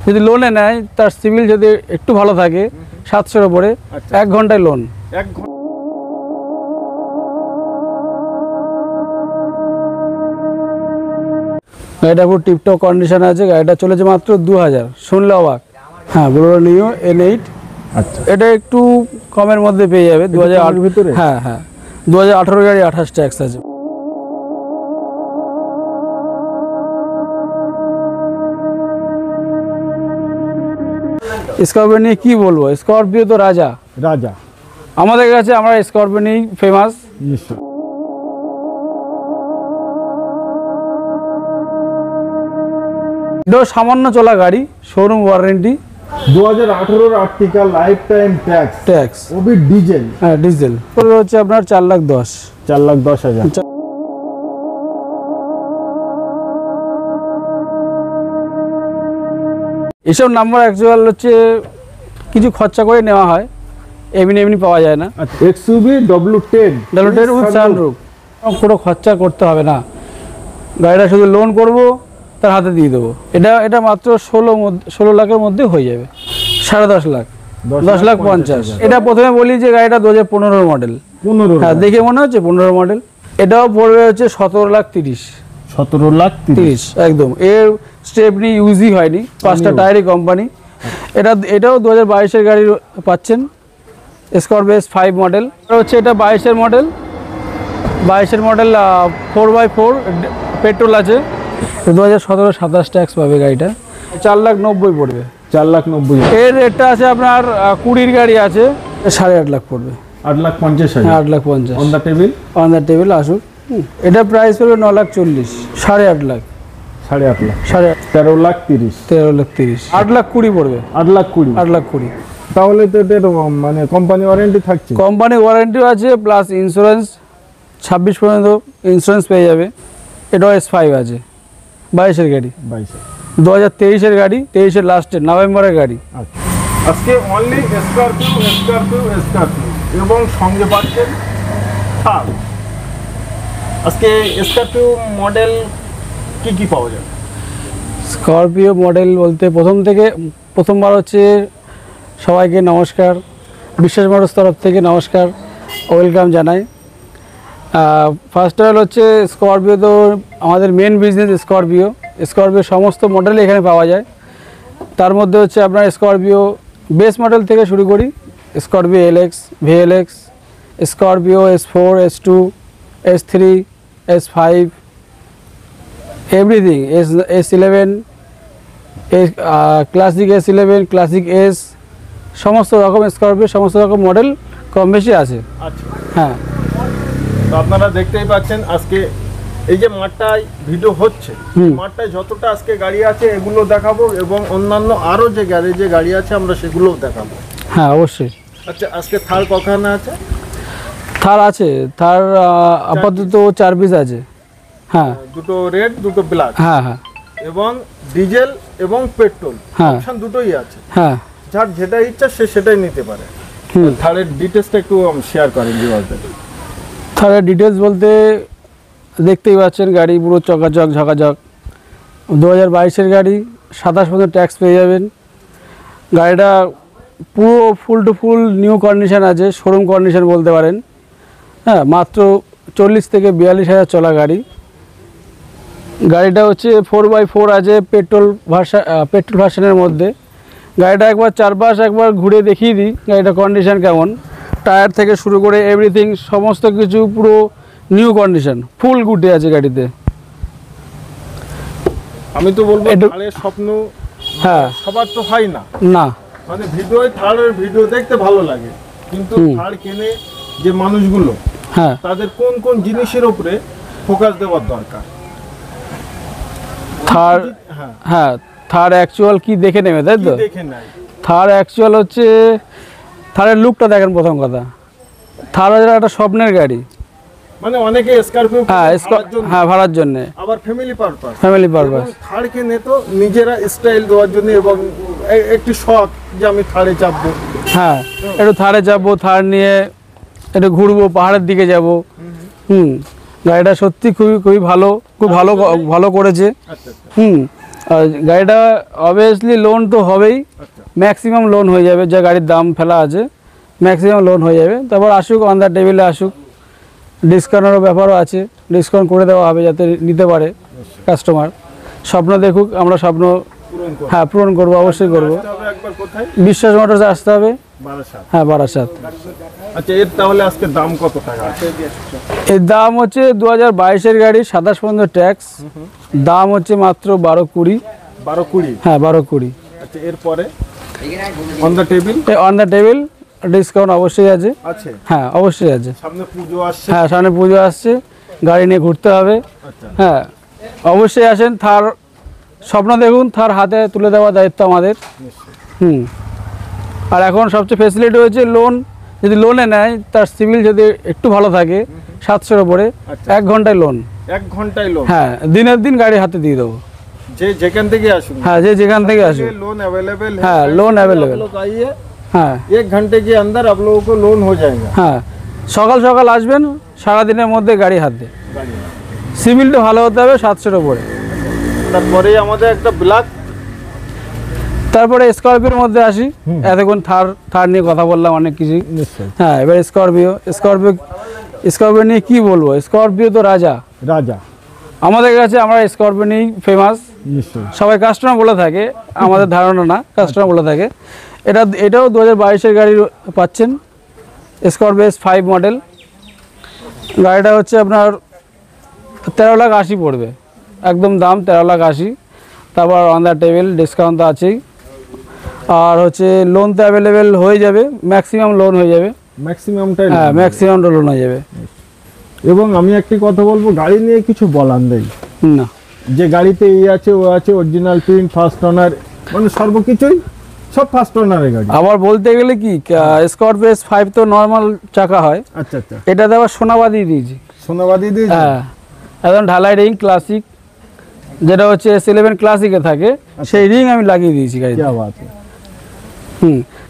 যদি লোনে নেয় তার সিভিল যদি একটু ভালো থাকে 700-এর উপরে 1 ঘন্টায় লোন। গাড়িটা পুরো টিপটপ কন্ডিশন আছে, গাড়িটা চলেছে মাত্র 2000, শুনলে অবাক। হ্যাঁ, বোলেরো নিও N8। আচ্ছা, এটা একটু কমের মধ্যে পেয়ে যাবে 2008 ভিতরে। হ্যাঁ হ্যাঁ, 2018 গাড়ি, 28 ট্যাক্স আছে। স্করপিও নিয়ে কি বলবো, স্করপিও তো রাজা রাজা আমাদের কাছে, আমরা স্করপিও নিয়েই ফেমাস। নিশ্চয়। এটাও সামান্য চলা গাড়ি, showroom warranty. 2018 article, lifetime tax, ওবি ডিজেল। হ্যাঁ, ডিজেল। হচ্ছে আপনার 4,10,000। 4,10,000। এসব নাম্বার অ্যাকচুয়াল হচ্ছে কিছু খরচা করে নেওয়া হয়, এমনি এমনি পাওয়া যায় না। এক্সইউভি W10 উইথ সানরুফ, কোনো খরচা করতে হবে না, গাড়িটা শুধু লোন করব, তার হাতে দিয়ে দেবো। এটা মাত্র 16 লাখের মধ্যে হয়ে যাবে, 10.5 লাখ, 10,50,000। এটা প্রথমে বলি যে গাড়িটা 2015 মডেল। 15? হ্যাঁ, দেখে মনে হচ্ছে 15 মডেল। এটাও পড়বে হচ্ছে 17,30,000। 17,30,000 একদম। এর স্টেপনি ইউজই হয়নি, 5টা টায়ারই কোম্পানি। এটাও 2022-এর গাড়ি পাচ্ছেন, স্করপিও S5 মডেল। হচ্ছে এটা 22-এর মডেল, 4x4 পেট্রোল আছে। 2017-27 ট্যাক্স পাবে গাড়িটা, 4,90,000 পড়বে। 4,90,000। এর রেটটা আছে আপনার 20-র গাড়ি আছে 8.5 লাখ পড়বে। 8,50,000। 8,50,000 on the table. On the table আসুক। এটা প্রাইস পড়বে 9,40,000, 8.5 লাখ। 8.5 লাখ, 13,30,000। 8,20,000 পড়বে। 8,20,000। 8,20,000। তাহলে তো এটার মানে কোম্পানি ওয়ারেন্টি থাকছে। কোম্পানি ওয়ারেন্টিও আছে, প্লাস ইন্স্যুরেন্স 26 পর্যন্ত ইন্স্যুরেন্স পেয়ে যাবে। এটাও S5 আছে, 22-এর গাড়ি, 2023-এর গাড়ি, 23-এর লাস্টের নভেম্বরের গাড়ি। আজকে অনলি স্করপিও এবং সঙ্গে পাচ্ছেন থার। আজকে স্করপিও মডেল কি পাওয়া যাবে? স্করপিও মডেল বলতে প্রথমবার হচ্ছে সবাইকে নমস্কার, বিশ্বাস মোটরস তরফ থেকে নমস্কার, ওয়েলকাম জানাই। ফার্স্ট অফ অল হচ্ছে স্করপিও তো আমাদের মেন বিজনেস। স্করপিও সমস্ত মডেলই এখানে পাওয়া যায়। তার মধ্যে হচ্ছে আপনার স্করপিও বেস মডেল থেকে শুরু করি, Scorpio LX, VLX, Scorpio S4, S2, S3, S5, everything, S11, classic S11, classic S, সমস্ত রকম স্করপিও, সমস্ত রকম মডেল কম বেশি আছে। আচ্ছা, হ্যাঁ। তো আপনারা দেখতেই পাচ্ছেন আজকে এই যে মাঠটায় ভিডিও হচ্ছে, মাঠটায় যতটা আজকে গাড়ি আছে এগুলো দেখাবো, এবং অন্যান্য আরো যে গ্যারেজে গাড়ি আছে আমরা সেগুলোও দেখাবো। হ্যাঁ, অবশ্যই। আচ্ছা, আজকে থার কখানে আছে? থার আছে, থার আপাতত 4 পিস আছে। হ্যাঁ, দুটো রেড, দুটো ব্ল্যাক। হ্যাঁ হ্যাঁ, এবং ডিজেল এবং পেট্রোল হ্যাঁ, অপশন দুটোই আছে। হ্যাঁ, যার যেটা ইচ্ছা সে সেটাই নিতে পারে। থারের ডিটেলসটা একটু শেয়ার করেন ভিউয়ারদের। থারের ডিটেলস বলতে দেখতেই পাচ্ছেন, গাড়ি পুরো চকাচক ঝকাঝক। 2022-এর গাড়ি, 27 পর্যন্ত ট্যাক্স পেয়ে যাবেন। গাড়িটা পুরো ফুল টু ফুল নিউ কন্ডিশন আছে, শোরুম কন্ডিশন বলতে পারেন। হ্যাঁ, মাত্র 40 থেকে 42,000 চলা গাড়ি। গাড়িটা হচ্ছে 4x4 আছে, পেট্রোল ভার্সনের মধ্যে। গাড়িটা একবার চারপাশ একবার ঘুরে দেখিয়ে দিই গাড়িটা কন্ডিশন কেমন। টায়ার থেকে শুরু করে এভরিথিং সমস্ত কিছু পুরো নিউ কন্ডিশন, ফুল গুটে আছে গাড়িতে। আমি তো বলবো থারের স্বপ্ন হ্যাঁ সবার তো হয় না, না, মানে থারের ভিডিও দেখতে ভালো লাগে, কিন্তু থার কেনে যে মানুষগুলো, হ্যাঁ, তাদের কোন কোন জিনিসের উপরে ফোকাস দেওয়ার দরকার? থার, হ্যাঁ, থার অ্যাকচুয়াল কি দেখে নেবে, তাই তো? দেখে নাই থার অ্যাকচুয়াল হচ্ছে, থারের লুকটা দেখেন প্রথম কথা। থার হচ্ছে একটা স্বপ্নের গাড়ি, মানে অনেকে স্করপিও হ্যাঁ ভাড়ার জন্য, আবার ফ্যামিলি পারপাস। থার কেনে তো নিজেরা স্টাইল দেওয়ার জন্য, এবং একটু শখ যে আমি থারে চাপবো। হ্যাঁ, একটু থারে যাবো, থার নিয়ে একটু ঘুরবো, পাহাড়ের দিকে যাব। গাড়িটা সত্যি খুবই খুবই ভালো, খুব ভালো করেছে। আর গাড়িটা অবভিয়াসলি লোন তো হবেই, আচ্ছা ম্যাক্সিমাম লোন হয়ে যাবে, যা গাড়ির দাম ফেলা আছে ম্যাক্সিমাম লোন হয়ে যাবে। তারপর আসুক, অন দ্য টেবিলে আসুক, ডিসকাউন্টেরও ব্যাপারও আছে, ডিসকাউন্ট করে দেওয়া হবে যাতে নিতে পারে কাস্টমার। স্বপ্ন দেখুক, আমরা স্বপ্ন পূরণ করুন। হ্যাঁ পূরণ করবো, অবশ্যই করবো। আসতে হবে একবার কোথায়? বিশ্বাস মোটরসে আসতে হবে। বারাসাত। হ্যাঁ, বারাসাত। আচ্ছা, এর তাহলে আজকে দাম কত টাকা আছে? এর দাম হচ্ছে 2022-এর গাড়ি, 27% ট্যাক্স, দাম হচ্ছে মাত্র 12-20। 12-20। হ্যাঁ, 12-20। আচ্ছা, এরপরে on the table on the table discount অবশ্যই আছে। আছে। হ্যাঁ, অবশ্যই আছে। সামনে পুজো আসছে। হ্যাঁ, সামনে পুজো আসছে, গাড়ি নিয়ে ঘুরতে হবে। আচ্ছা হ্যাঁ, অবশ্যই আসেন। থার স্বপ্ন দেখুন, থার হাতে তুলে দেওয়ার দায়িত্ব আমাদের। নিশ্চয়ই। আর এখন সবচেয়ে ফেসিলিটি হয়েছে লোন, যদি লোনে নেয় তার সিভিল যদি একটু ভালো থাকে 700-এর উপরে, আচ্ছা। 1 ঘন্টায় লোন। 1 ঘন্টায় লোন। হ্যাঁ, দিনের দিন গাড়ি হাতে দিয়ে দেবো। যে যেখান থেকে আসুন। হ্যাঁ, যে যেখান থেকে আসুন। लोन अवेलेबल है। हाँ, लोन available। आप लोग आइए, হ্যাঁ 1 घंटे के अंदर आप लोगों को लोन हो जाएगा। হ্যাঁ, সকাল সকাল আসবেন, সারাদিনের মধ্যে গাড়ি হাতে। সিভিলটা ভালো হতে হবে 700-এর উপরে। তারপরে আমাদের একটা ব্ল্যাক। তারপরে স্করপিওর মধ্যে আসি। এতক্ষণ থার নিয়ে কথা বললাম অনেক কিছু। নিশ্চয়ই। হ্যাঁ, এবার স্করপিও নিয়ে কি বলবো? স্করপিও তো রাজা রাজা। আমাদের কাছে, আমরা স্করপিও নিয়েই ফেমাস। নিশ্চয়ই। সবাই কাস্টমার বলে থাকে, আমাদের ধারণা না, কাস্টমার বলে থাকে। এটাও 2022-এর গাড়ি পাচ্ছেন, স্করপিও S5 মডেল। গাড়িটা হচ্ছে আপনার 13,80,000 পড়বে, একদম দাম 13,80,000। তারপর অন দ্য টেবিল ডিসকাউন্ট তো আছেই। আর হচ্ছে লোন তো অ্যাভেলেবেল হয়ে যাবে, ম্যাক্সিমাম লোন হয়ে যাবে। ম্যাক্সিমামটাই। হ্যাঁ, ম্যাক্সিমাম লোন হয়ে যাবে। এবং আমি একটি কথা বলবো, গাড়ি নিয়ে কিছু বলার নেই। না, যে গাড়িতে এই আছে ও আছে, অরিজিনাল প্রিন্ট, ফার্স্ট ওনার, মানে সর্বকিছুই সব ফার্স্ট ওনারের গাড়ি। আবার বলতে গেলে কি, স্করপিও S5 তো নর্মাল চাকা হয়, আচ্ছা আচ্ছা। এটাতে আবার সোনাবাদি দিয়েছি। সোনাবাদি দিয়ে। হ্যাঁ, একদম ঢালাই রিং ক্লাসিক, যেটা হচ্ছে S11 ক্লাসিকে থাকে, সেই রিং আমি লাগিয়ে দিয়েছি গাড়িতে। क्या बात है।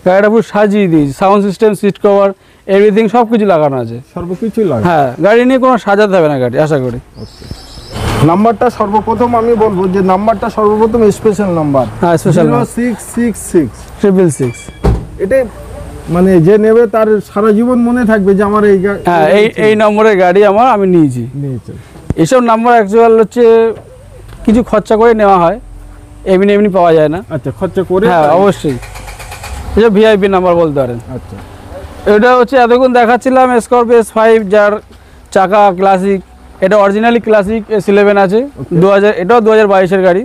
গাড়িটা পুরো সাজিয়ে দিয়েছি, sound system, seat cover, everything সব কিছু লাগানো আছে। সর্বকিছুই লাগে। হ্যাঁ, গাড়ি নিয়ে কোনো সাজাতে হবে না গাড়ি, আশা করি। নাম্বারটা সর্বপ্রথম আমি বলবো যে নাম্বারটা সর্বপ্রথম স্পেশাল নাম্বার। হ্যাঁ, স্পেশাল 0666। 666। এটা মানে যে নেবে তার সারা জীবন মনে থাকবে যে আমার এই হ্যাঁ, এই নম্বরের গাড়ি আমি নিয়েছি। নিয়েছে। এসব নাম্বার অ্যাকচুয়াল হচ্ছে কিছু খরচা করে নেওয়া হয়, এমনি এমনি পাওয়া যায় না। আচ্ছা, খরচা করে। হ্যাঁ, অবশ্যই। এসব ভিআইপি নাম্বার বলতে পারেন। আচ্ছা। এটা হচ্ছে এতক্ষণ দেখাচ্ছিলাম স্করপিও S5, যার চাকা ক্লাসিক। এটা অরিজিনালি ক্লাসিক S11 আছে, 2000, এটাও 2022-এর গাড়ি।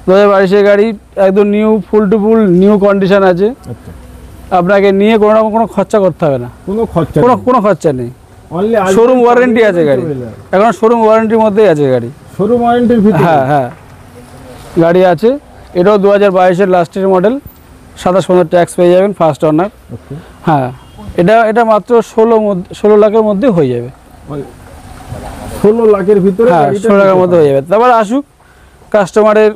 2022-এর গাড়ি, একদম নিউ, ফুল টু ফুল নিউ কন্ডিশন আছে। আচ্ছা। আপনাকে নিয়ে কোনো রকম কোনো খরচা করতে হবে না, কোনো খরচা কোনো খরচা নেই। অনলি শোরুম ওয়ারেন্টি আছে গাড়ি, এখন শোরুম ওয়ারেন্টির মধ্যেই আছে গাড়ি। শোরুম ওয়ারেন্টির ভিতরে। হ্যাঁ হ্যাঁ, গাড়ি আছে। এটাও 2022-এর লাস্টের মডেল, 27% ট্যাক্স পেয়ে যাবেন, ফার্স্ট ওনার। ওকে। হ্যাঁ, এটা মাত্র 16 লাখের মধ্যে হয়ে যাবে। 16 লাখের ভিতরে। হ্যাঁ, 16 লাখের মধ্যে হয়ে যাবে। তারপর আসুক, কাস্টমারের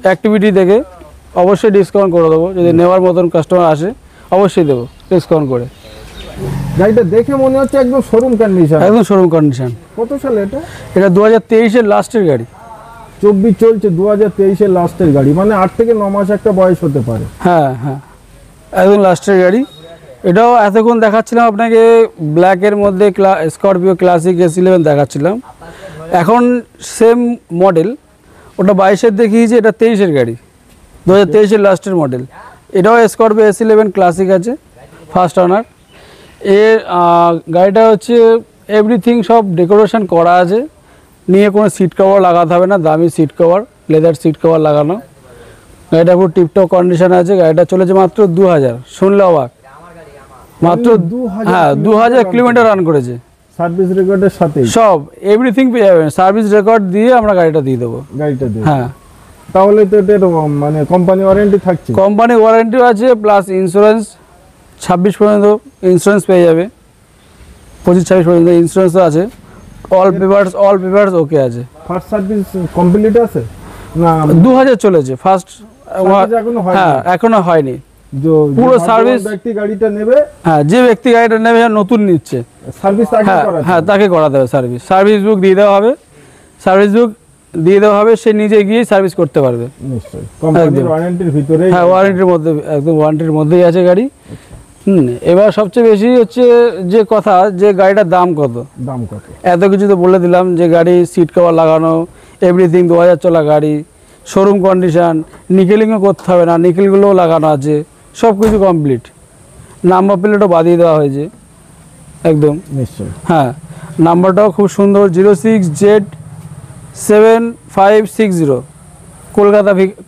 অ্যাক্টিভিটি দেখে অবশ্যই ডিসকাউন্ট করে দেবো। যদি নেওয়ার মতন কাস্টমার আসে, অবশ্যই দেবো ডিসকাউন্ট করে। গাড়িটা দেখে মনে হচ্ছে একদম শোরুম কন্ডিশন। একদম শোরুম কন্ডিশন। কত সালে এটা? এটা 2023-এর লাস্টের গাড়ি। 24 চলছে, 2023-এর লাস্টের গাড়ি, মানে 8 থেকে 9 মাস একটা বয়স হতে পারে। হ্যাঁ হ্যাঁ, একদম লাস্টের গাড়ি। এটাও এতক্ষণ দেখাচ্ছিলাম আপনাকে ব্ল্যাকের মধ্যে, স্করপিও ক্লাসিক S11 দেখাচ্ছিলাম। এখন সেম মডেল, ওটা 22-এর দেখিয়েছি, এটা 23-এর গাড়ি, 2023-এর লাস্টের মডেল। এটাও স্করপিও S11 ক্লাসিক আছে, ফার্স্ট ওনার। এর গাড়িটা হচ্ছে এভরিথিং সব ডেকোরেশন করা আছে, নিয়ে কোনো সিট কভার লাগাতে হবে না, দামি seat cover, leather seat cover লাগানো। গাড়িটা পুরো টিপটপ কন্ডিশন আছে। গাড়িটা চলেছে মাত্র 2000, শুনলে অবাক, মাত্র 2000। হ্যাঁ, 2000 কিলোমিটার রান করেছে। সার্ভিস রেকর্ডের সাথে সব এভরিথিং পেয়ে যাবেন, সার্ভিস রেকর্ড দিয়ে আমরা গাড়িটা দিয়ে দেবো। গাড়িটা দিয়ে। হ্যাঁ, তাহলে তো এটা মানে কোম্পানি ওয়ারেন্টি থাকছে। কোম্পানি ওয়ারেন্টিও আছে, প্লাস ইন্স্যুরেন্স 26 পর্যন্ত ইন্স্যুরেন্স পেয়ে যাবে, 25-26 পর্যন্ত ইন্স্যুরেন্সও আছে। অল পেপারস ওকে আছে। ফার্স্ট সার্ভিস কমপ্লিট আছে না? 2000 চলেছে ফার্স্ট। এখনো হয়নি। হ্যাঁ, এখনো হয়নি পুরো সার্ভিস। ব্যক্তি গাড়িটা নেবে, হ্যাঁ, যে ব্যক্তি গাড়িটা নেবে, নতুন নিচ্ছে, সার্ভিস তাকে হ্যাঁ করাতে হ্যাঁ, তাকে করাতে হবে সার্ভিস বুক দিয়ে দেওয়া হবে। সার্ভিস বুক দিয়ে দেওয়া হবে, সে নিজে গিয়ে সার্ভিস করতে পারবে। নিশ্চয়ই কোম্পানির ওয়ারেন্টির ভিতরে। হ্যাঁ, ওয়ারেন্টির মধ্যে, একদম ওয়ারেন্টির মধ্যেই আছে গাড়ি। এবার সবচেয়ে বেশি হচ্ছে যে কথা, যে গাড়িটার দাম কত। দাম কত? এত কিছু তো বলে দিলাম, যে গাড়ি সিট কভার লাগানো, এভরিথিং 2000 চলা গাড়ি, শোরুম কন্ডিশন, নিকেলিংও করতে হবে না, নিকেলগুলোও লাগানো আছে, সব কিছু কমপ্লিট। নাম্বার প্লেটও বাদিয়ে দেওয়া হয়েছে একদম। নিশ্চয়ই। হ্যাঁ, নাম্বারটাও খুব সুন্দর, 06Z7560,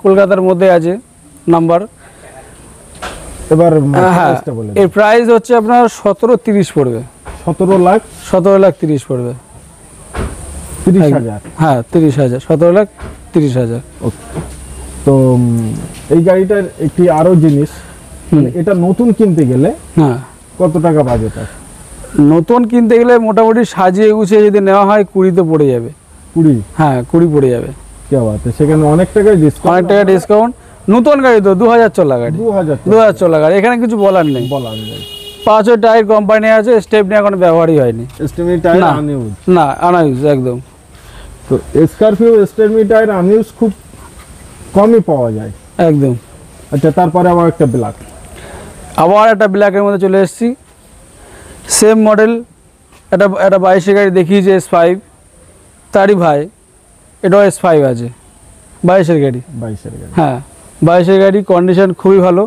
কলকাতার মধ্যে আছে নাম্বার। এবার হ্যাঁ, এর প্রাইস হচ্ছে আপনার 1730 পড়বে। 17,30,000 পড়বে। 30,000। হ্যাঁ, 30,000, 17,30,000। তো এই গাড়িটার একটি আরো জিনিস, মানে এটা নতুন কিনতে গেলে হ্যাঁ কত টাকা বাজেট আছে? নতুন কিনতে গেলে মোটামুটি সাজিয়ে গুছিয়ে যদি নেওয়া হয় 20 পড়ে যাবে। 20? হ্যাঁ, 20 পড়ে যাবে। কি আছে, সেখানে অনেক টাকায় ডিসকাউন্ট। অনেক টাকা ডিসকাউন্ট। নতুন গাড়ি তো 2000 চলা গাড়ি, 2000 চলা গাড়ি, এখানে কিছু বলার নেই। 5 টায়ার কোম্পানি আছে, স্টেপনি এখন ব্যবহারই হয়নি। Stepney tyre আনইউজ? না, আনইউজ একদম। তো স্করপিও স্টেপনি টায়ার আনইউজ খুব কমই পাওয়া যায় একদম। আচ্ছা, তারপরে আবার একটা ব্ল্যাকের মধ্যে চলে এসেছি, সেম মডেল। এটা 22-এর গাড়ি দেখিয়েছে, S5 তারই ভাই, এটাও S5 আছে, 22-এর গাড়ি। হ্যাঁ, 22-এর গাড়ি, কন্ডিশন খুবই ভালো।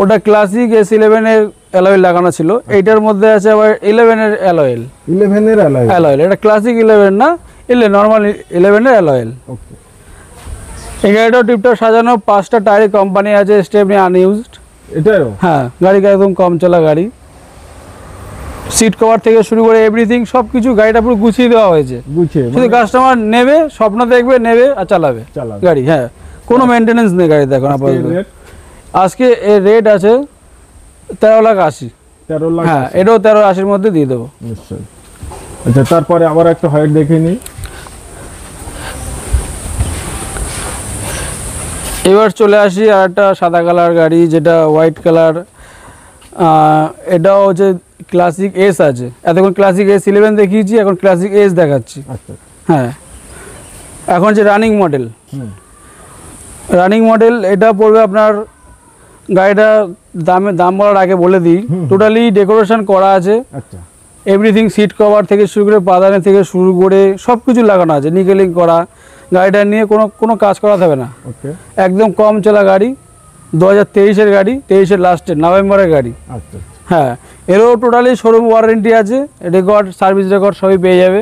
ওটা ক্লাসিক S11-এর অ্যালয়েল লাগানো ছিল, এইটার মধ্যে আছে আবার 11-এর অ্যালয়েল। 11-এর অ্যালয়েল? এটা ক্লাসিক 11 না, নর্মাল 11-এর অ্যালয়েল। এই গাড়িটাও টিপটপ সাজানো, 5টা টায়ারে কোম্পানি আছে, স্টেপনি আনইউজড। এটাও? হ্যাঁ, গাড়িটা একদম কম চলা গাড়ি, সিট কভার থেকে শুরু করে এভরিথিং সব কিছু গাড়িটা পুরো গুছিয়ে দেওয়া হয়েছে। শুধু কাস্টমার নেবে, স্বপ্ন দেখবে, নেবে আর চালাবে গাড়ি। হ্যাঁ, কোনো মেনটেনেন্স নেই গাড়ি। দেখুন আপাতত আজকে এর রেট আছে 13,80,000। 13,80,000? হ্যাঁ, এটাও 13,80,000-এর মধ্যে দিয়ে দেবো। নিশ্চয়ই। আচ্ছা, তারপরে আবার একটা হোয়াইট দেখে নিই। এবার চলে আসি আর একটা সাদা কালার গাড়ি, যেটা হোয়াইট কালার। এটাও হচ্ছে ক্লাসিক এস আছে। এতক্ষণ ক্লাসিক S11 দেখিয়েছি, এখন ক্লাসিক এস দেখাচ্ছি। হ্যাঁ, এখন যে রানিং মডেল, এটা পড়বে আপনার, গাড়িটা দাম বলার আগে বলে দিই, টোটালি ডেকোরেশন করা আছে। এভরিথিং, সিট কভার থেকে শুরু করে পাদানি থেকে শুরু করে সব কিছু লাগানো আছে, নিকেলিং করা। গাড়িটা নিয়ে কোনো কাজ করাতে হবে না, একদম কম চলা গাড়ি। 2023-এর গাড়ি, 23-এর লাস্টে, নভেম্বরের গাড়ি। হ্যাঁ, এরও টোটালি শোরুম ওয়ারেন্টি আছে, রেকর্ড, সার্ভিস রেকর্ড সবই পেয়ে যাবে।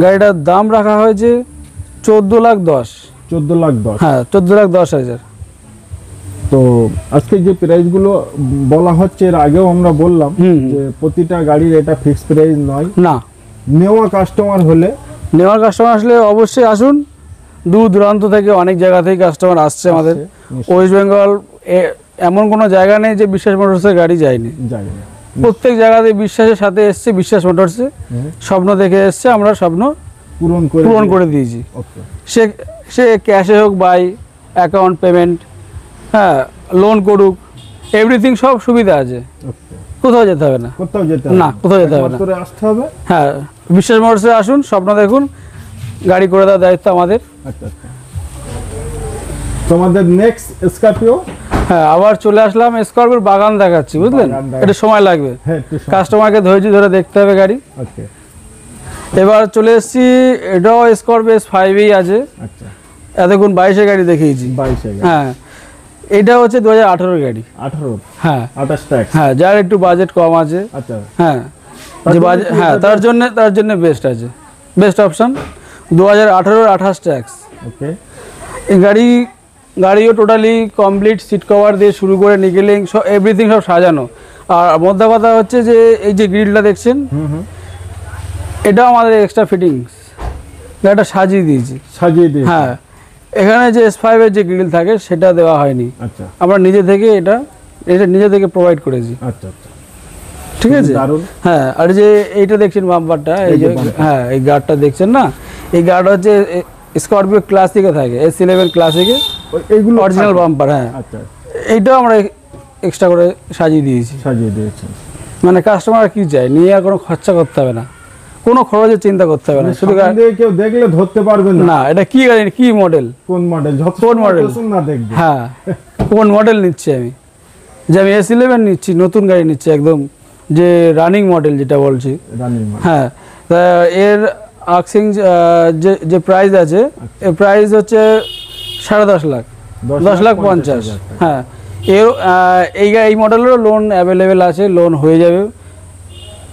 গাড়িটার দাম রাখা হয়েছে 14,10,000। 14,10,000? হ্যাঁ, 14,10,000। তো আজকে যে প্রাইসগুলো বলা হচ্ছে, এর আগেও আমরা বললাম যে প্রতিটা গাড়ির এটা ফিক্সড প্রাইস নয়। না, নেওয়ার কাস্টমার আসলে অবশ্যই আসুন। দূর দূরান্ত থেকে, অনেক জায়গা থেকে কাস্টমার আসছে আমাদের। ওয়েস্ট বেঙ্গল এমন কোনো জায়গা নেই যে বিশ্বাস মোটরসের গাড়ি যায়নি। প্রত্যেক জায়গাতে বিশ্বাসের সাথে এসছে, বিশ্বাস মোটরসে স্বপ্ন দেখে এসছে, আমরা স্বপ্ন পূরণ করে দিয়েছি। সে ক্যাশে হোক, বাই অ্যাকাউন্ট পেমেন্ট, হ্যাঁ, লোন করুক, এভরিথিং সব সুবিধা আছে। কোথাও যেতে হবে না, কোথাও যেতে হবে না। হ্যাঁ, বিশ্বাস মোটরসে আসুন, স্বপ্ন দেখুন, গাড়ি করে দেওয়ার দায়িত্ব আমাদের। তোমাদের নেক্সট স্করপিও। হ্যাঁ, আবার চলে আসলাম, স্করপিওর বাগান দেখাচ্ছি, বুঝলেন? এটা সময় লাগবে, কাস্টমারকে ধৈর্য ধরে দেখতে হবে গাড়ি। এবার চলে এসেছি, এটাও স্করপিও S5-এই আছে। এতক্ষণ 22-এর গাড়ি দেখিয়েছি। হ্যাঁ, এটা হচ্ছে 2018-এর গাড়ি। 18? হ্যাঁ, 28 ট্যাক্স। হ্যাঁ, যার একটু বাজেট কম আছে। হ্যাঁ, যে বাজেট, হ্যাঁ, তার জন্য বেস্ট আছে, বেস্ট অপশন। 2018-এর 28 ট্যাক্স। এই গাড়িও টোটালি কমপ্লিট, সিট কভার দিয়ে শুরু করে নিকেলিং সব, এভরিথিং সব সাজানো। আর মোদ্দা কথা হচ্ছে যে এই যে গ্রিলটা দেখছেন, এটাও আমাদের এক্সট্রা ফিটিংস, গাড়িটা সাজিয়ে দিয়েছি। হ্যাঁ, এখানে যে S5-এর যে গ্রিল থাকে সেটা দেওয়া হয়নি, আমরা নিজে থেকে এটা প্রোভাইড করেছি। ঠিক আছে? হ্যাঁ, আর যে এইটা দেখছেন বাম্পারটা, এই যে, হ্যাঁ, এই গার্ডটা দেখছেন না, এই গার্ড হচ্ছে স্করপিও ক্লাসিকে থাকে, S11 ক্লাসিকে, এইগুলো অরিজিনাল বাম্পার। হ্যাঁ, এইটাও আমরা এক্সট্রা করে সাজিয়ে দিয়েছি। মানে কাস্টমার কি চায়, নিয়ে আর কোনো খরচা করতে হবে না, কোনো খরচের চিন্তা করতে হবে না, শুধু সামনে দিয়ে কেউ দেখলে ধরতে পারবে না না এটা কি গাড়ি, কি মডেল, কোন মডেল, যত কোন model? না দেখবে। হ্যাঁ কোন মডেল নিচ্ছি আমি, যে আমি S11 নিচ্ছি, নতুন গাড়ি নিচ্ছি একদম, যে রানিং মডেল যেটা বলছি। Running model. হ্যাঁ তা এর আক্সিং যে প্রাইস আছে, এর প্রাইস হচ্ছে 10.5 লাখ, 10,50,000। হ্যাঁ এই মডেলেরও লোন অ্যাভেলেবেল আছে, লোন হয়ে যাবে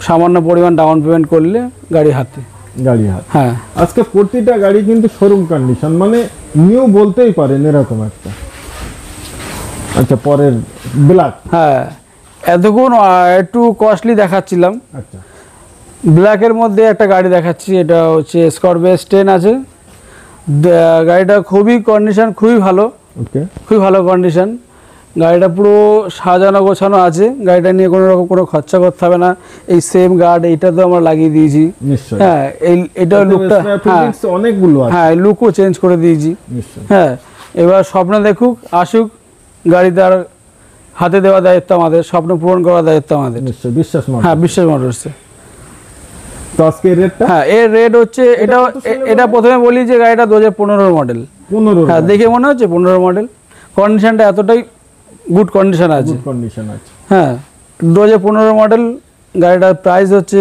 সামান্য পরিমাণ ডাউন পেমেন্ট করলে গাড়ি হাতে। গাড়ি হাত। হ্যাঁ আজকে প্রতিটা গাড়ি কিন্তু শোরুম কন্ডিশন, মানে নিউ বলতেই পারেন এরকম একটা। আচ্ছা পরের ব্ল্যাক। হ্যাঁ এতক্ষণ একটু কস্টলি দেখাচ্ছিলাম, আচ্ছা ব্ল্যাকের মধ্যে একটা গাড়ি দেখাচ্ছি, এটা হচ্ছে স্করপিও S10 আছে। গাড়িটা খুবই কন্ডিশন খুবই ভালো, ওকে। খুবই ভালো কন্ডিশন। গাড়িটা পুরো সাজানো গোছানো আছে, গাড়িটা নিয়ে কোনো রকম কোনো খরচা করতে হবে না। এই সেম গার্ড এইটা তো আমরা লাগিয়ে দিয়েছি। নিশ্চয়ই। হ্যাঁ এটা লুকটা, হ্যাঁ অনেকগুলো আছে। হ্যাঁ লুকও চেঞ্জ করে দিয়েছি। নিশ্চয়ই। হ্যাঁ এবার স্বপ্ন দেখুক, আসুক, গাড়ি তার হাতে দেওয়া দায়িত্ব আমাদের, স্বপ্ন পূরণ করার দায়িত্ব আমাদের। নিশ্চয়ই বিশ্বাস মোটরস। হ্যাঁ বিশ্বাস মোটরসে। তো আজকে রেটটা? হ্যাঁ এর রেট হচ্ছে, এটা প্রথমে বলি যে গাড়িটা 2015 মডেল। 15। হ্যাঁ দেখে মনে হচ্ছে 15 মডেল, কন্ডিশনটা এতটাই গুড কন্ডিশন আছে। গুড কন্ডিশন আছে। হ্যাঁ 2015 মডেল, গাড়িটার প্রাইস হচ্ছে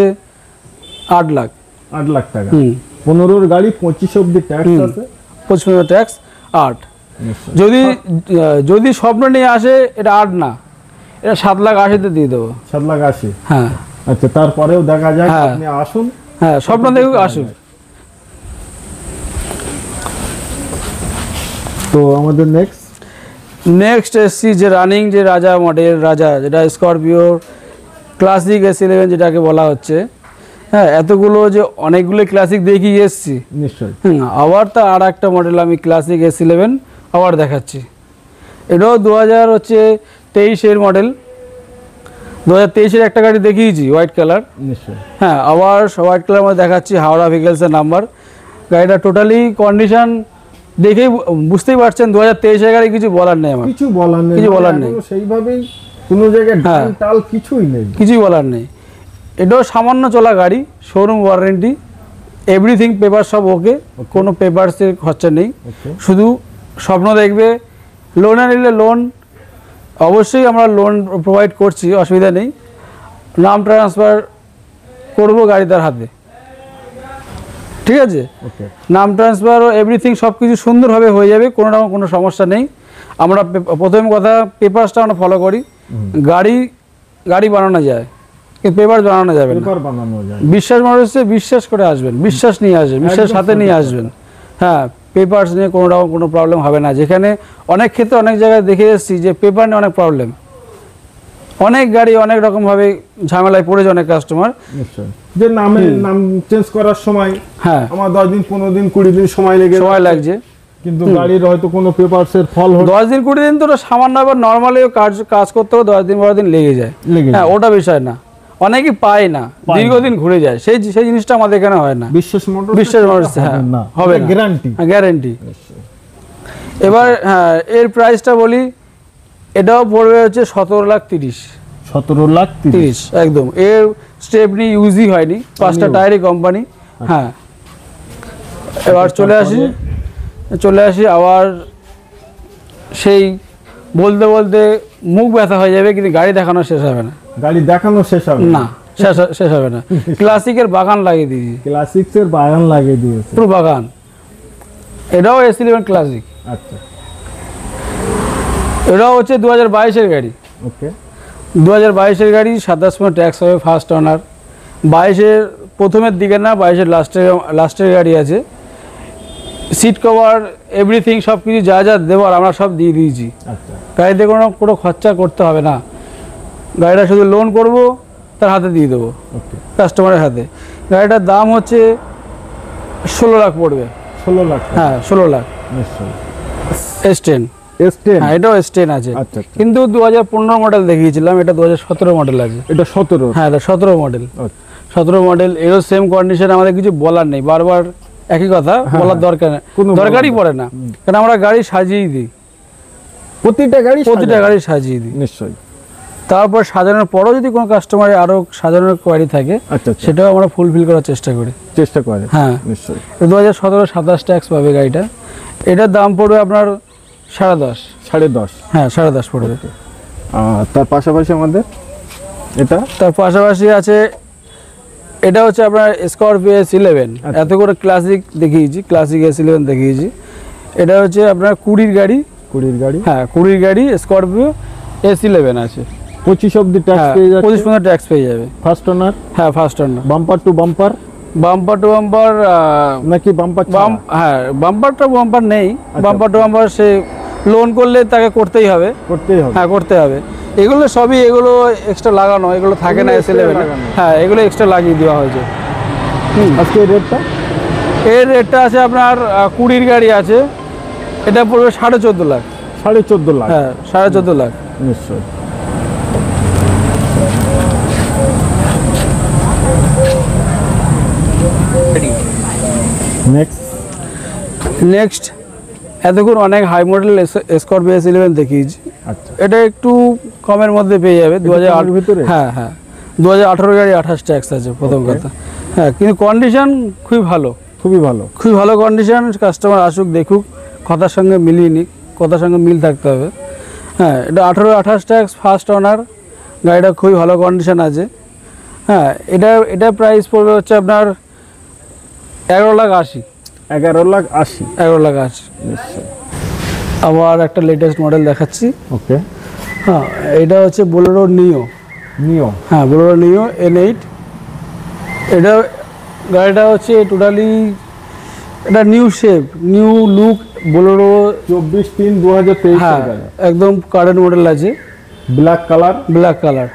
8 লাখ। 8 লাখ টাকা। 15 গাড়ি 25 অবধি ট্যাক্স আছে। 25 ট্যাক্স 8। নিশ্চয়ই। যদি স্বপ্ন নিয়ে আসে এটা 8 না, এটা 7,80,000 দিয়ে দেবো। 7,80,000। হ্যাঁ আচ্ছা তারপরেও দেখা যায়, হ্যাঁ। আপনি আসুন। হ্যাঁ স্বপ্ন দেখুক, আসুক। তো আমাদের নেক্সট এসছি যে রানিং যে রাজা মডেল, রাজা যেটা স্করপিও ক্লাসিক S11 যেটাকে বলা হচ্ছে। হ্যাঁ এতগুলো যে অনেকগুলো ক্লাসিক দেখিয়ে এসছি, নিশ্চয়ই। আবার তা আর একটা মডেল আমি ক্লাসিক S11 আবার দেখাচ্ছি। এটাও 2023 মডেল। 2023 একটা গাড়ি দেখিয়েছি হোয়াইট কালার। নিশ্চয়ই। হ্যাঁ আবার হোয়াইট কালার মধ্যে দেখাচ্ছি, হাওড়া ভেহিকেলসের নাম্বার। গাড়িটা টোটালি কন্ডিশন দেখেই বুঝতেই পারছেন 2023 গাড়ি, কিছু বলার নেই আমার, কিছু বলার নেই, কিছু বলার নেই। সেইভাবেই কোনো জায়গায় হ্যাঁ। ডাল টাল কিছুই নেই, কিছুই বলার নেই। এটাও সামান্য চলা গাড়ি, শোরুম ওয়ারেন্টি, এভরিথিং পেপার সব ওকে, কোনো পেপারসের খরচা নেই। ওকে। শুধু স্বপ্ন দেখবে, লোনে নিলে লোন অবশ্যই আমরা লোন প্রোভাইড করছি, অসুবিধা নেই। নাম ট্রান্সফার করব গাড়ি তার হাতে, ঠিক আছে? ওকে। নাম ট্রান্সফার এভরিথিং সব কিছু সুন্দরভাবে হয়ে যাবে, কোনো রকম কোনো সমস্যা নেই। আমরা প্রথম কথা পেপারসটা আমরা ফলো করি। গাড়ি বানানো যায় কিন্তু পেপার বানানো যাবে না। পেপার বানানো যায়। বিশ্বাস মানুষে বিশ্বাস করে আসবেন, বিশ্বাস নিয়ে আসবেন, বিশ্বাস সাথে নিয়ে আসবেন। হ্যাঁ পেপারস নিয়ে কোনো রকম কোনো প্রবলেম হবে না। যেখানে অনেক ক্ষেত্রে অনেক জায়গায় দেখে এসেছি যে পেপার নিয়ে অনেক প্রবলেম, অনেক গাড়ি অনেক রকমভাবে ঝামেলায় পড়েছে অনেক কাস্টমার। নিশ্চয়ই। যে নাম চেঞ্জ করার সময় হ্যাঁ আমার 10 দিন 15 দিন 20 দিন সময় লাগছে, কিন্তু গাড়ির হয়তো কোনো পেপারসের ফল 10 দিন 20 দিন তো সামান্য, আবার নর্মালি কাজ করতে 10 দিন 12 দিন লেগে যায়। হ্যাঁ ওটা বিষয় না, অনেকেই পায় না, দীর্ঘদিন ঘুরে যায়, সেই জিনিসটা আমাদের এখানে হয় না। বিশ্বাস মোটরস হ্যাঁ হবে না, গ্যারান্টি। এবার হ্যাঁ এর প্রাইসটা বলি, এটাও পড়বে হচ্ছে 17,30,000। 17,30,000 একদম। এর স্টেপনি ইউজই হয়নি, 5টা টায়ারই কোম্পানি। হ্যাঁ এবার চলে আসি আবার সেই বলতে বলতে মুখ ব্যথা হয়ে যাবে, কিন্তু গাড়ি দেখানো শেষ হবে না। না, শেষ হবে না। ক্লাসিকের বাগান লাগিয়ে দিয়েছি, ক্লাসিক্সের বাগান লাগিয়ে দিয়েছে, পুরো বাগান। এটাও S11 ক্লাসিক। আচ্ছা এটাও হচ্ছে 2022 গাড়ি। ওকে। 2022 গাড়ি, 27 ট্যাক্স হবে, ফার্স্ট ওনার। 22 প্রথমের দিকে না, 22 লাস্টের গাড়ি আছে। সিট কভার এভরিথিং সব কিছু যা যা দেওয়ার আমরা সব দিয়ে দিয়েছি। আচ্ছা। গাড়িতে কোনো খরচা করতে হবে না, গাড়িটা শুধু লোন করব, তার হাতে দিয়ে দেবো, কাস্টমারের হাতে। গাড়িটার দাম হচ্ছে 16 লাখ পড়বে। 16 লাখ? হ্যাঁ 16 লাখ। নিশ্চয়ই। S10। হ্যাঁ এটাও S10 আছে। আচ্ছা। কিন্তু 2015 মডেল দেখিয়েছিলাম, এটা 2017 মডেল আছে। এটা 17? হ্যাঁ এটা 17 মডেল। 17 মডেল, এরও সেম কন্ডিশন, আমাদের কিছু বলার নেই, বারবার একই কথা বলার দরকারই পড়ে না, কারণ আমরা গাড়ি সাজিয়ে দিই, প্রতিটা গাড়ি সাজিয়ে দিই। নিশ্চয়ই। তারপর সাজানোর পরও যদি কোনো কাস্টমারের আরও সাজানোর কোয়ারি থাকে আচ্ছা আচ্ছা, সেটাও আমরা ফুলফিল করার চেষ্টা করি। চেষ্টা করে হ্যাঁ, নিশ্চয়ই। 2017-27 ট্যাক্স পাবে গাড়িটা। এটার দাম পড়বে আপনার 10.5। 10.5। হ্যাঁ, 10.5 পড়বে। তার পাশাপাশি আমাদের এটা তার পাশাপাশি আছে, এটা হচ্ছে আপনার স্করপিও S11। এত করে ক্লাসিক দেখিয়েছি, ক্লাসিক S11 দেখিয়েছি। এটা হচ্ছে আপনার 20 গাড়ি। 20 গাড়ি। হ্যাঁ, 20 গাড়ি স্করপিও S11 আছে। 25 অবধি ট্যাক্স হ্যাঁ, পেয়ে যাচ্ছে। 25% ট্যাক্স পেয়ে যাবে। First owner. হ্যাঁ, first owner. Bumper to bumper. Bumper to bumper নাকি বাম্পার হ্যাঁ, বাম্পার টু বাম্পার নেই। বাম্পার টু বাম্পার সে লোন করলে তাকে করতেই হবে। করতেই হবে। হ্যাঁ, করতে হবে। এগুলো সবই এগুলো এক্সট্রা লাগানো, এগুলো থাকে না S11। হ্যাঁ, এগুলো এক্সট্রা লাগিয়ে দেওয়া হয়েছে। আজকে এই রেটটা? এর রেটটা আছে আপনার 20 গাড়ি আছে, এটা পড়বে 14.5 লাখ। 14.5 লাখ। হ্যাঁ, 14.5 লাখ। নিশ্চয়ই। নেক্সট এতক্ষণ অনেক হাই মডেল স্করপিও S11 দেখিয়েছি। আচ্ছা, এটা একটু কমের মধ্যে পেয়ে যাবে। 2008 ভিতরে। হ্যাঁ হ্যাঁ, 2018 গাড়ি 28 ট্যাক্স আছে প্রথম কথা। হ্যাঁ, কিন্তু কন্ডিশন খুবই ভালো, খুবই ভালো, খুবই ভালো কন্ডিশন। কাস্টমার আসুক, দেখুক, কথার সঙ্গে মিলিয়ে নিক, কথার সঙ্গে মিল থাকতে হবে। হ্যাঁ, এটা 28 ট্যাক্স, ফার্স্ট ওনার। গাড়িটা খুবই ভালো কন্ডিশন আছে। হ্যাঁ, এটা প্রাইস পড়বে হচ্ছে আপনার 11,80,000। 11,80,000। 11,80,000। নিশ্চয়ই। আবার একটা লেটেস্ট মডেল দেখাচ্ছি। ওকে। হ্যাঁ, এটা হচ্ছে বোলেরো নিও। হ্যাঁ, বোলেরো নিও N8। এটা গাড়িটা হচ্ছে টোটালি এটা new shape, new look Bolero. 24/3/2023 হ্যাঁ, একদম কারেন্ট মডেল আছে। Black colour. Black colour.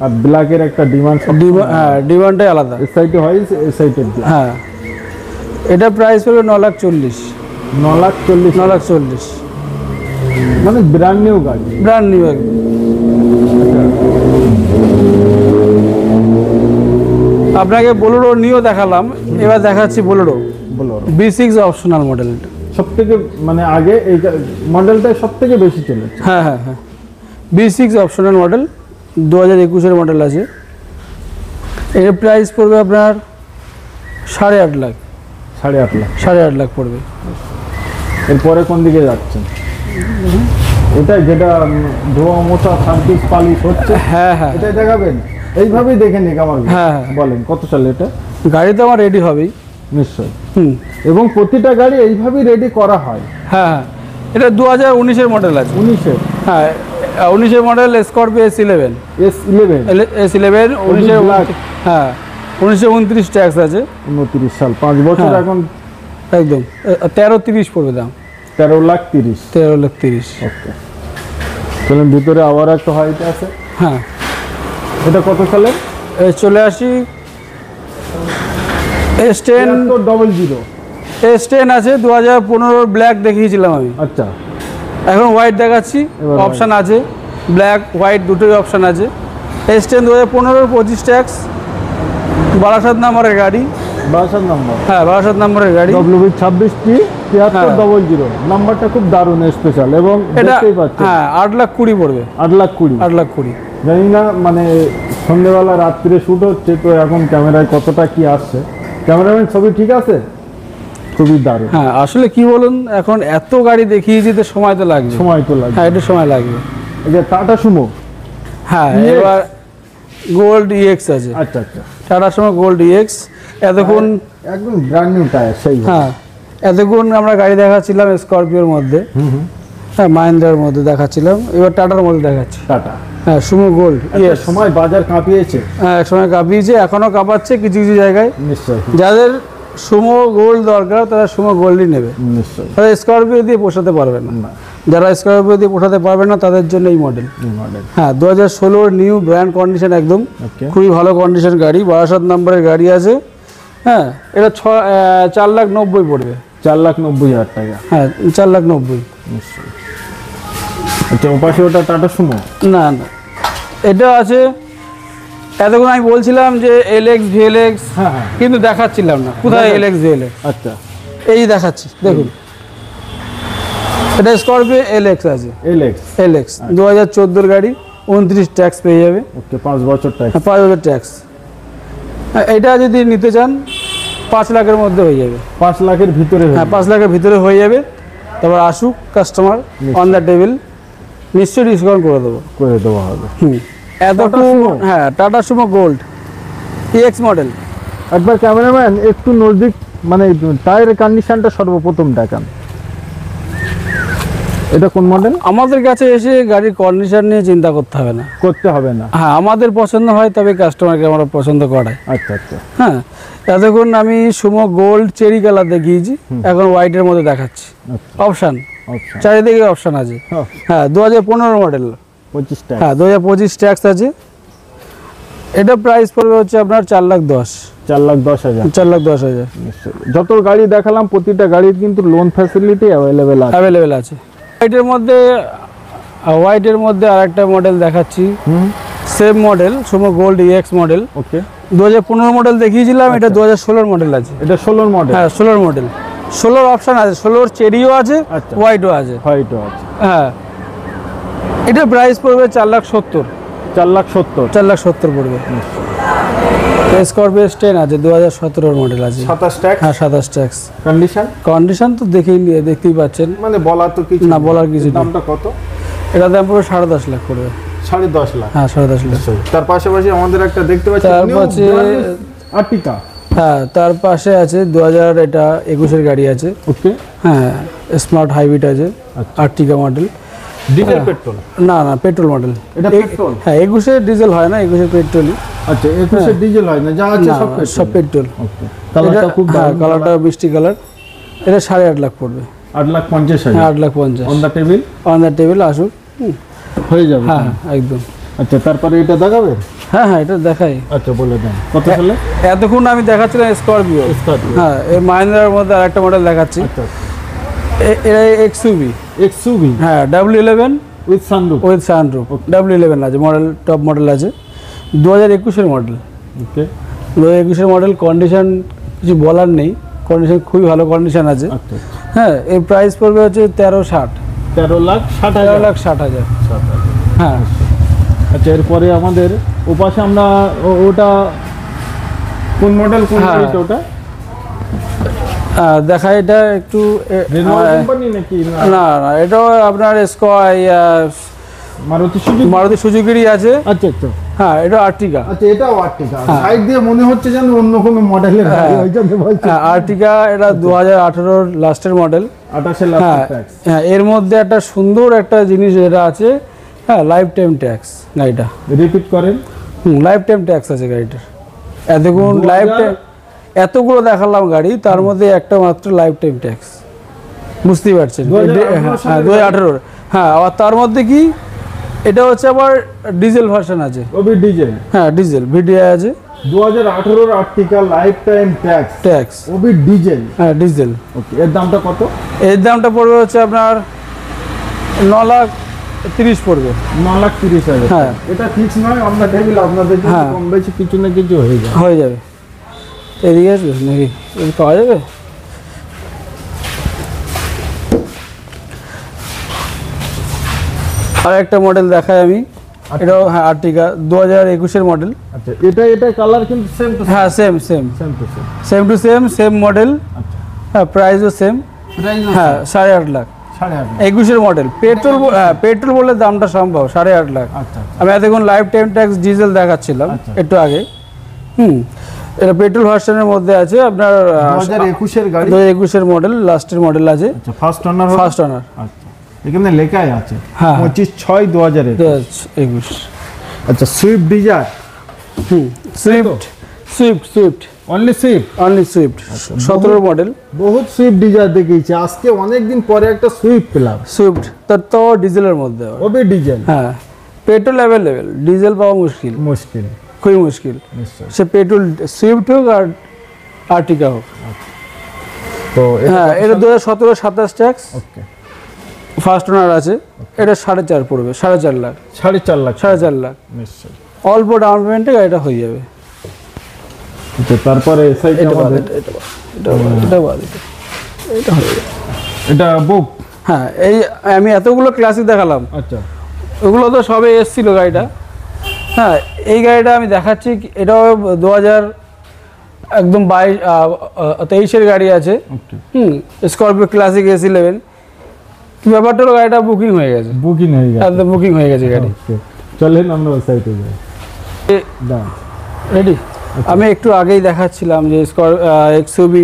আর ব্ল্যাকের একটা ডিমান্ড। হ্যাঁ, ডিমান্ডটাই আলাদা। এই সাইডে হয়, এই সাইডে। হ্যাঁ, এটা প্রাইস পড়বে 9,40,000। 9,40,000। 9,40,000 মানে ব্র্যান্ড নিউ গাড়ি। ব্র্যান্ড নিউ একদম। আপনাকে বোলেরো নিও দেখালাম, এবার দেখাচ্ছি বোলেরো B6 অপশনাল মডেল। সব থেকে মানে আগে এই মডেলটা সব থেকে বেশি চলেছে। হ্যাঁ হ্যাঁ হ্যাঁ, B6 অপশনাল মডেল, 2021-এর মডেল আছে। এর প্রাইস পড়বে আপনার 8.5 লাখ। 8.5 লাখ। 8.5 লাখ পড়বে। এরপরে কোন দিকে যাচ্ছেন? এটা যেটা ধোয়া মোছা সার্ভিস পালিশ হচ্ছে। হ্যাঁ হ্যাঁ, এটাই দেখাবেন? এইভাবেই দেখে নিক আমার। হ্যাঁ হ্যাঁ। বলেন কত সালে এটা? গাড়ি তো আমার রেডি হবেই। নিশ্চয়ই। হুম। এবং প্রতিটা গাড়ি এইভাবেই রেডি করা হয়। হ্যাঁ হ্যাঁ, এটা 2019-এর মডেল আছে। 19-এর? হ্যাঁ, 19-এর model Scorpio S11। S11। S11 19-এর। হ্যাঁ, 1929 ট্যাক্স আছে। 29 সাল, 5 বছর এখন। একদম 13,30 পড়বে দাম। 13,30,000। 13,30,000। ওকে। চলুন ভিতরে আবার একটা হোয়াইট আছে। হ্যাঁ, এটা কত সালে? চলে আসি S10। 00। S10 আছে 2015 ব্ল্যাক দেখিয়েছিলাম আমি। আচ্ছা, এখন হোয়াইট দেখাচ্ছি। এবার অপশান আছে, ব্ল্যাক হোয়াইট দুটোই অপশান আছে। S10 2015 25 ট্যাক্স, 12 নম্বরের গাড়ি। 12 নম্বর। হ্যাঁ, 12 নম্বরের গাড়ি। WB26T7300। নাম্বারটা খুব দারুণ স্পেশাল এবং এটা দেখতেই পাচ্ছেন। হ্যাঁ, 8,20,000 পড়বে। 8,20,000। 8,20,000। জানি না মানে সন্ধ্যেবেলা রাত্রিরে শ্যুট হচ্ছে তো এখন ক্যামেরায় কতটা কি আসছে। ক্যামেরাম্যান ছবি ঠিক আছে? খুবই দারুণ। হ্যাঁ, আসলে কি বলুন, এখন এত গাড়ি দেখিয়েছি তো সময় তো লাগবে। সময় তো লাগবে। হ্যাঁ, একটু সময় লাগবে। এই যে টাটা সুমো। হ্যাঁ, EX? এবার গোল্ড EX আছে। আচ্ছা আচ্ছা। টাটার সময় গোল্ড EX। এতক্ষণ একদম ব্র্যান্ড নিউ টায়ার। সেই। হ্যাঁ, এতক্ষণ আমরা গাড়ি দেখাচ্ছিলাম স্করপিওর মধ্যে। হ্যাঁ, মাহিন্দ্রার মধ্যে দেখাচ্ছিলাম, এবার টাটার মধ্যে দেখাচ্ছি। টাটা। হ্যাঁ, সুমো গোল্ড EX। সময় বাজার কাঁপিয়েছে। হ্যাঁ, এক সময় কাঁপিয়েছে, এখনও কাঁপাচ্ছে কিছু কিছু জায়গায়। নিশ্চয়ই। যাদের সুমো গোল্ড দরকার তারা সুমো গোল্ডই নেবে। নিশ্চয়ই। তারা স্করপিও দিয়ে পোষাতে পারবে না। যারা স্করপিও দিয়ে পোষাতে পারবে না তাদের জন্য এই মডেল। হ্যাঁ, 2016 নিউ ব্র্যান্ড কন্ডিশন একদম। খুবই ভালো কন্ডিশন গাড়ি, 12 নম্বরের গাড়ি আছে। হ্যাঁ, এটা 4,90,000 পড়বে। 4,90,000 টাকা। হ্যাঁ, 4,90,000। নিশ্চয়ই। আচ্ছা, ওপাশে ওটা টাটা সুমো? না না, এটা আছে। এতক্ষণ আমি বলছিলাম যে LX VLX, হ্যাঁ হ্যাঁ। কিন্তু দেখাচ্ছিলাম না কোথায় LX VLX। আচ্ছা, এই দেখাচ্ছি, দেখুন। এটা স্করপিও LX আছে। LX। 2014 গাড়ি, 29 ট্যাক্স পেয়ে যাবে। ওকে 5 বছর ট্যাক্স। 5 বছর ট্যাক্স। এটা যদি নিতে চান 5 লাখের মধ্যে হয়ে যাবে। 5 লাখের ভিতরে হয়ে হ্যাঁ 5 লাখের ভিতরে হয়ে যাবে। তারপর আসুক কাস্টমার অন দ্য টেবিল, নিশ্চয়ই ডিসকাউন্ট করে দেবো। হবে। এতটুকু হ্যাঁ tata Sumo Gold EX model. একবার ক্যামেরাম্যান একটু নজদিক মানে টায়ারের কন্ডিশনটা সর্বপ্রথম দেখান। এটা কোন মডেল? আমাদের কাছে এসে গাড়ির কন্ডিশন নিয়ে চিন্তা করতে হবে না। হ্যাঁ আমাদের পছন্দ হয় তবে কাস্টমারকে আমরা পছন্দ করাই। আচ্ছা আচ্ছা। হ্যাঁ এতক্ষণ আমি সুমো গোল্ড চেরি কালার দেখিয়েছি, এখন হোয়াইটের মধ্যে দেখাচ্ছি। অপশান চারিদিকে অপশান আছে। হ্যাঁ 2015 মডেল, 25 টাকা। হ্যাঁ 2025 ট্যাক্স আছে। এটা প্রাইস পড়বে হচ্ছে আপনার 4,10,000। 4,10,000। 4,10,000 যত গাড়ি দেখালাম প্রতিটা গাড়ির কিন্তু লোন ফ্যাসিলিটি অ্যাভেলেবেল আছে। হোয়াইটের মধ্যে আরেকটা মডেল দেখাচ্ছি, same model Sumo Gold EX মডেল। ওকে 2015 মডেল দেখিয়েছিলাম, এটা 2016 মডেল আছে। এটা 16 মডেল? হ্যাঁ 16 মডেল। 16 অপশন আছে, 16 চেরিও আছে, হোয়াইটও আছে। হ্যাঁ এটা প্রাইস পড়বে 4,70,000। 4,70,000 পড়বে। স্করপিও S10 আছে, 2017 মডেল আছে। 27 ট্যাক্স? হ্যাঁ 27 ট্যাক্স। কন্ডিশন তো দেখতেই পাচ্ছেন, মানে বলার তো কিছু না, বলার কিছু নেই। দামটা কত? এটা দাম পড়বে 10.5 লাখ পড়বে। 10.5 লাখ? হ্যাঁ 10.5 লাখ। তার পাশাপাশি আমাদের একটা দেখতে পাচ্ছি আর্টিকা। হ্যাঁ তার পাশে আছে 2021 গাড়ি আছে। ওকে হ্যাঁ স্মার্ট হাইব্রিড আছে, আর্টিকা মডেল। Diesel petrol? না পেট্রোল মডেল। এটা পেট্রোল? হ্যাঁ 21 ডিজেল হয় না, 21 পেট্রোলই। আচ্ছা 21 ডিজেল হয় না, যা আছে সব পেট্রোল। ওকে কালারটা খুব দারুণ, কালারটা মিষ্টি কালার। এটা 8.5 লাখ পড়বে। 8,50,000? 8,50,000 অন দা টেবিল আসুক হয়ে যাবে। হ্যাঁ একদম। আচ্ছা তারপরে এটা দেখাবে? হ্যাঁ এটা দেখাই। আচ্ছা বলে দেন কত সালে? এতক্ষণ আমি দেখাচ্ছিলাম স্করপিও। হ্যাঁ এই মাহিন্দ্রার মধ্যে আরেকটা মডেল দেখাচ্ছি। এটা XUV। হ্যাঁ W11 উইথ সানরুফ। W11 আছে, মডেল টপ মডেল আছে। 2021 মডেল। ওকে 2021 মডেল। কন্ডিশন কিছু বলার নেই, কন্ডিশন খুবই ভালো কন্ডিশন আছে। হ্যাঁ এর প্রাইস পড়বে হচ্ছে 13,60,000। হ্যাঁ আচ্ছা এরপরে আমাদের ওপাশে আমরা ওটা কোন মডেল? ওটা দেখা, এটা একটু কোম্পানি নাকি? না এটাও আপনার মারুতি সুজুকিরই আছে। আচ্ছা আচ্ছা। হ্যাঁ এটা আর্টিকা। আচ্ছা এটাও আর্টিকা। সাইড দিয়ে মনে হচ্ছে যেন অন্য কোনো মডেলের গাড়ি হইছে বলছে। আর্টিকা এটা 2018 লাস্টের মডেল। 28 লাখ ট্যাক্স। হ্যাঁ এর মধ্যে একটা সুন্দর একটা জিনিস এটা আছে, হ্যাঁ লাইফ টাইম ট্যাক্স গাড়িটা। রিপিট করেন। লাইফ টাইম ট্যাক্স আছে গাড়িটার। এতক্ষণ লাইফ টাইম এতগুলো দেখালাম গাড়ি, তার মধ্যে একটা মাত্র লাইফ টাইম ট্যাক্স, বুঝতেই পারছেন। হ্যাঁ 2018। হ্যাঁ আবার তার মধ্যে কি এটা হচ্ছে আবার ডিজেল ভার্সন আছে। ডিজেল? হ্যাঁ ডিজেল VDI আছে। 2018 আর্টিকা লাইফ টাইম ট্যাক্স ডিজেল। হ্যাঁ ডিজেল। ওকে এর দামটা কত? এর দামটা পড়বে হচ্ছে আপনার 9,30,000 পড়বে। 9,30,000। হ্যাঁ এটা ফিক্স নয়, আমরা টেবিল আপনাদের জন্য কম বেশি কিছু না কিছু হয়ে যাবে। এদিকে আসবে নাকি পাওয়া যাবে? আর একটা মডেল দেখাই আমি, এটাও হ্যাঁ আর্টিকা 2021 মডেল। আচ্ছা এটা কালার কিন্তু সেম টু হ্যাঁ সেম টু সেম মডেল। হ্যাঁ প্রাইসও সেম। হ্যাঁ 8.5 লাখ। 21 মডেল। পেট্রোল বলে দামটা সম্ভব 8.5 লাখ। আমি এতক্ষণ লাইফ টাইম ট্যাক্স ডিজেল দেখাচ্ছিলাম একটু আগে। এটা পেট্রোল ভার্সনের মধ্যে আছে আপনার 2021 মডেল, লাস্টের মডেল আছে। First owner. আচ্ছা এখানে লেখাই আছে 25/6/2021। আচ্ছা Swift Dzire. Swift only Swift 17 model. বহুত সুইফট ডিজায়ার দেখিয়েছি, আজকে অনেকদিন পরে একটা সুইফট পেলাম। সুইফট তো ডিজেলের মধ্যে। ডিজেল? হ্যাঁ পেট্রোল অ্যাভেলেবেল, ডিজেল পাওয়া খুবই মুশকিল। সে পেট্রোল সুইফট হোক আর আর্টিকা হোক। তো হ্যাঁ এটা 2017-27 ট্যাক্স। ওকে ফার্স্ট ওনার আছে। এটা 4.5 পড়বে। 4.5 লাখ। 4.5 লাখ নিশ্চয়ই। অল্প ডাউন পেমেন্টে গাড়িটা হয়ে যাবে। তারপরে এটা বুক। হ্যাঁ এই আমি এতগুলো ক্লাসিক দেখালাম। আচ্ছা ওগুলো তো সবে এসছিল গাড়িটা। হ্যাঁ, এই গাড়িটা আমি দেখাচ্ছি, এটাও 2000 একদম 23-এর গাড়ি আছে। ওকে, স্করপিও ক্লাসিক S11। ব্যাপারটা হলো গাড়িটা বুকিং হয়ে গেছে, বুকিং হয়ে গেছে। একদম বুকিং হয়ে গেছে গাড়ি। ওকে, চলেন আমরা ওই সাইডে যাই। দাঁড়ান। রেডি? আমি একটু আগেই দেখাচ্ছিলাম যে XUV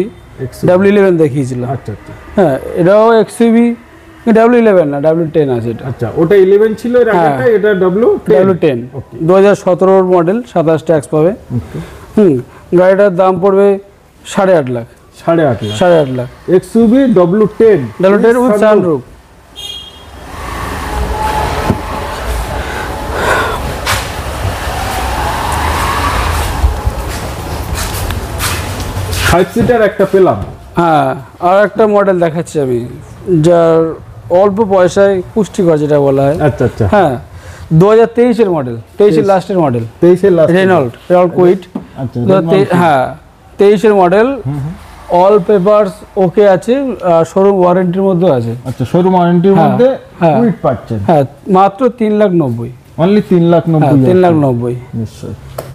W11 দেখিয়েছিলাম। আচ্ছা আচ্ছা হ্যাঁ, এটাও XUV W11 না, W10 আছে এটা। আচ্ছা, ওটা 11 ছিল এর আগেটা, এটা W10 ওকে 2017 মডেল, 27 ট্যাক্স পাবে। ওকে, গাড়িটার দাম পড়বে 8.5 lakh. 8.5 lakh. 8.5 lakh XUV W10 with sunroof. Five seater একটা পেলাম। হ্যাঁ, আর একটা মডেল দেখাচ্ছি আমি, যার অল্প পয়সায় পুষ্টিকর যেটা বলা হয়। আচ্ছা আচ্ছা, হ্যাঁ, 2023-এর মডেল, 23-এর লাস্টের মডেল, 23 এর লাস্ট। Renault Kwid. আচ্ছা, 23-এর মডেল, অল পেপারস ওকে আছে, শোরুম ওয়ারেন্টির মধ্যে আছে। আচ্ছা, শোরুম ওয়ারেন্টির হ্যাঁ, মধ্যে হ্যাঁ। কুইট পাচ্ছেন। হ্যাঁ, মাত্র 3,90,000। অনলি 3,90,000। 3,90,000 নিশ্চয়ই।